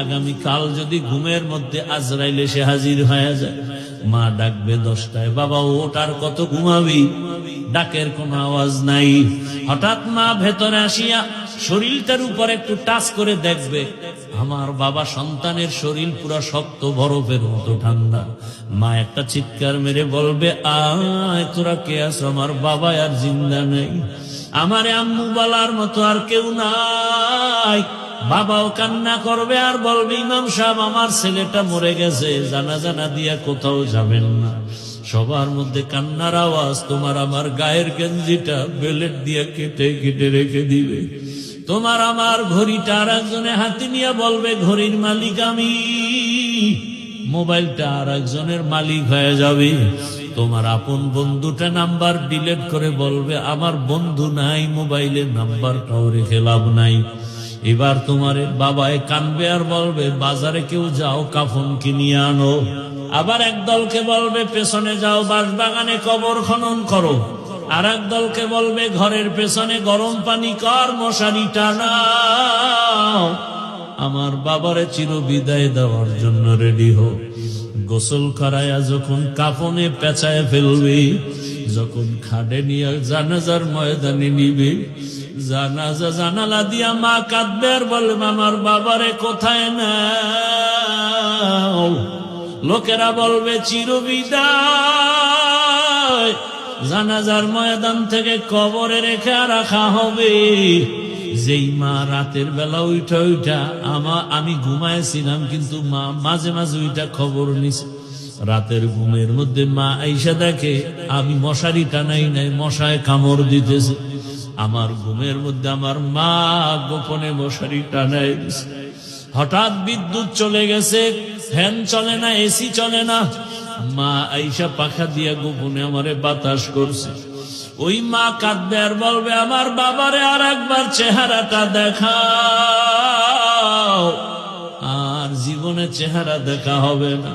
আগামীকাল যদি ঘুমের মধ্যে আজরাইল এসে হাজির হয়ে যায়, মা ডাকবে 10টায়, বাবা ওঠ, আর কত ঘুমাবি? ডাকের কোনো আওয়াজ নাই। হঠাৎ মা ভেতরে আসিয়া শরীরটার উপর একটু টাচ করে দেখবে, আমার বাবা সন্তানের শরীর পুরো শক্ত বরফের মতো ঠান্ডা। মা একটা চিৎকার মেরে বলবে, আয় তোরা কে আছো? আমার বাবা আর জিন্দা নেই, আমারে আম্মু বলার মতো আর কেউ নাই। বাবাও কান্না করবে আর বলবে, ইমাম সাহেব আমার ছেলেটা মরে গেছে, জানাজা না দিয়া কোথাও যাবেন না। সবার মধ্যে কান্নার আওয়াজ। তোমার আমার গায়ের গেঞ্জিটা বেলেট দিয়া কেটে কেটে রেখে দিবে। তোমার আমার ঘড়িটা আর একজনে হাতে নিয়ে বলবে, ঘড়ির মালিক আমি। মোবাইলটা আর একজনের মালিক হয়ে যাবে। তোমার আপন বন্ধুটা নাম্বার ডিলিট করে বলবে, আমার বন্ধু নাই, মোবাইলের নাম্বারটাও রেখে লাভ নাই। এবার তোমার বাবায় কানবে আর বলবে, বাজারে কেউ যাও, কাফন কিনিয়ে আনো। আবার এক দলকে বলবে, পেছনে যাও, বাঁশবাগানে কবর খনন করো। আর এক দলকে বলবে, ঘরের পেছনে গরম পানি কর, মশারি টানাও। আমার বাবারে চির বিদায় দেওয়ার জন্য রেডি হো। গোসল করায়া যখন কাফনে পেঁচায় ফেলবে, যখন খাটে নিয়ে জানাজার ময়দানে নিবে, জানাজা জানালা দিয়া মা কাঁদবে আর বলবে, আমার বাবারে কোথায় নাও? লোকেরা বলবে, চির বিদায়। জানাজার ময়দান থেকে কবরে রেখে রাখা হবে। যেই মা রাতের বেলা উঠা উঠা আমি ঘুমাইছিলাম, কিন্তু মা মাঝে মাঝে উঠা খবর নিছে। রাতের ঘুমের মধ্যে মা আইসা দেখে আমি মশারি টানাই নাই, মশায় কামড় দিতেছে। আমার ঘুমের মধ্যে আমার মা গোপনে মশারি টানাই দিছে। হঠাৎ বিদ্যুৎ চলে গেছে, ফ্যান চলে না, এসি চলে না। মা আইসা পাখা দিয়া গোপনে আমারে বাতাস করছে। ওই মা কাঁদবে আর বলবে, আমার বাবারে আর একবার চেহারাটা দেখাও। আর জীবনে চেহারা দেখা হবে না।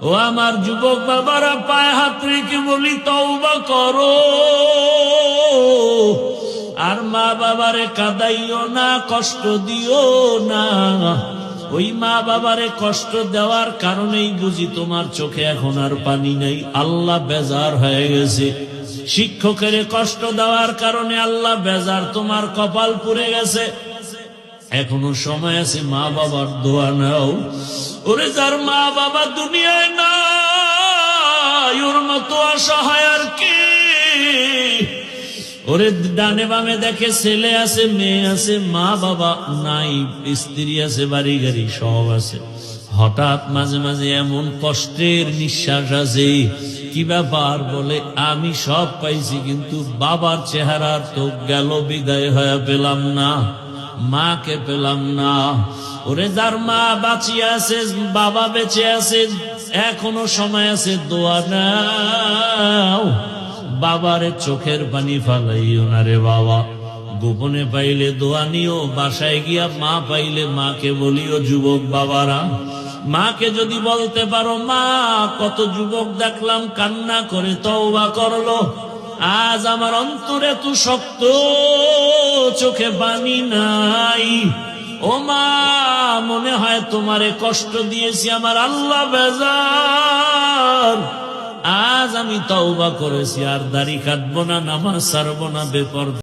ও আমার যুবক বাবারা, পায়ে হাত রেখে বলি, তওবা করো। আর মা বাবারে কাঁদাইও না, কষ্ট দিও না। ওই মা বাবারে কষ্ট দেওয়ার কারণেই বুঝি তোমার চোখে এখন আর পানি নেই, আল্লাহ বেজার হয়ে গেছে। শিক্ষকের কষ্ট দেওয়ার কারণে আল্লাহ বেজার, তোমার কপাল পুড়ে গেছে। এখনো সময় আছে, মা বাবার দোয়া নাও। ওরে যার মা বাবা দুনিয়ায় নাই, ওর মতো অসহায় আর কি? ওরে ডানে বামে দেখে ছেলে আছে, মেয়ে আছে, মা বাবা নাই, স্ত্রী আছে, বাড়ি গাড়ি সব আছে। হঠাৎ মাঝে মাঝে এমন কষ্টের নিঃশ্বাস আছে, কি ব্যাপার? বলে, আমি সব পাইছি, কিন্তু বাবার চেহারা তো গেল, বিদায় হয়ে পেলাম না, মাকে পেলাম না। ওরে যার মা বাঁচিয়ে আছে, বাবা বেঁচে আছে, এখনো সময় আছে, দোয়া নাও। বাবারে চোখের পানি ফালাইও না রে বাবা। গোপনে পাইলে দোয়া নিও, বাসায় গিয়া মা পাইলে মাকে বলিও। যুবক বাবারা, মাকে যদি বলতে পারো, মা, কত যুবক দেখলাম কান্না করে তওবা করলো, আজ আমার অন্তরে এত শক্ত, চোখে পানি নাই। ও মা, মনে হয় তোমারে কষ্ট দিয়েছি, আমার আল্লাহ বেজার। আজ আমি তওবা করেছি, আর দাড়ি কাটবো না, নামাজ ছাড়বো না, বেপরদা